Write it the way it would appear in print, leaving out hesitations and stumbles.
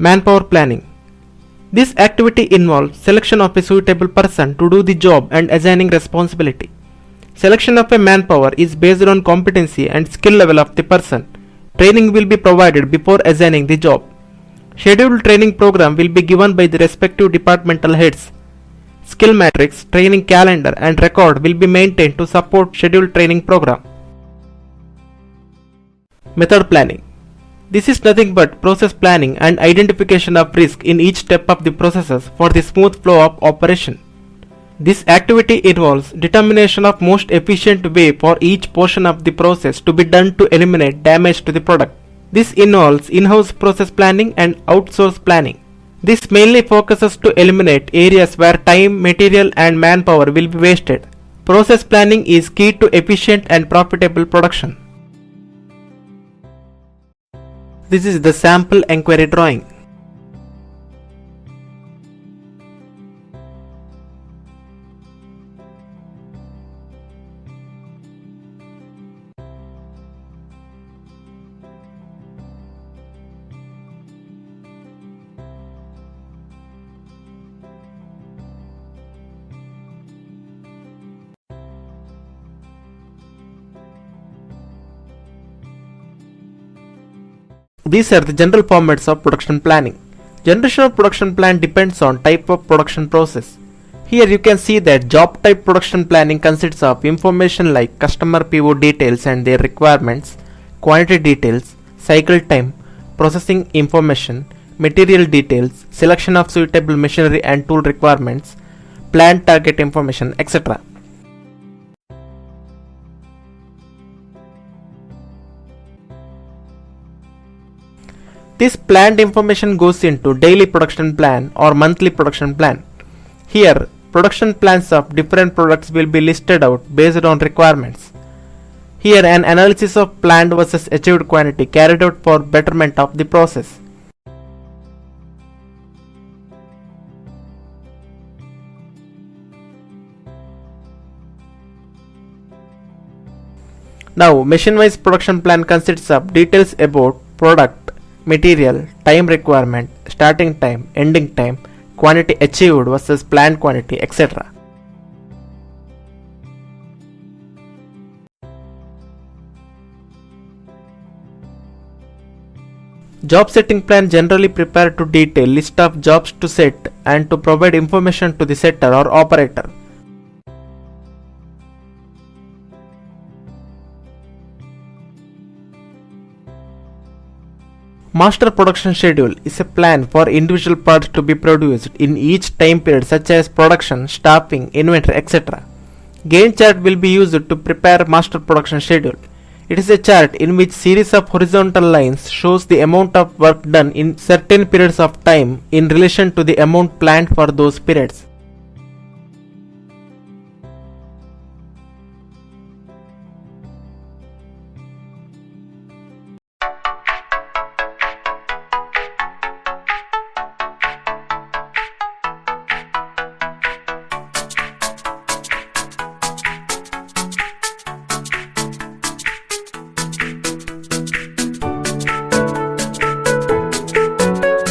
Manpower Planning. This activity involves selection of a suitable person to do the job and assigning responsibility. Selection of a manpower is based on competency and skill level of the person. Training will be provided before assigning the job. Scheduled training program will be given by the respective departmental heads. Skill matrix, training calendar and record will be maintained to support scheduled training program. Method planning. This is nothing but process planning and identification of risk in each step of the processes for the smooth flow of operation. This activity involves determination of most efficient way for each portion of the process to be done to eliminate damage to the product. This involves in-house process planning and outsource planning. This mainly focuses to eliminate areas where time, material and manpower will be wasted. Process planning is key to efficient and profitable production. This is the sample enquiry drawing. These are the general formats of production planning. Generation of production plan depends on type of production process. Here you can see that job type production planning consists of information like customer PO details and their requirements, quantity details, cycle time, processing information, material details, selection of suitable machinery and tool requirements, plant target information, etc. This planned information goes into daily production plan or monthly production plan. Here, production plans of different products will be listed out based on requirements. Here, an analysis of planned versus achieved quantity carried out for betterment of the process. Now, machine-wise production plan consists of details about product, material, time requirement, starting time, ending time, quantity achieved versus planned quantity, etc. Job setting plan generally prepare to detail list of jobs to set and to provide information to the setter or operator. Master production schedule is a plan for individual parts to be produced in each time period such as production, staffing, inventory, etc. Gantt chart will be used to prepare master production schedule. It is a chart in which series of horizontal lines shows the amount of work done in certain periods of time in relation to the amount planned for those periods.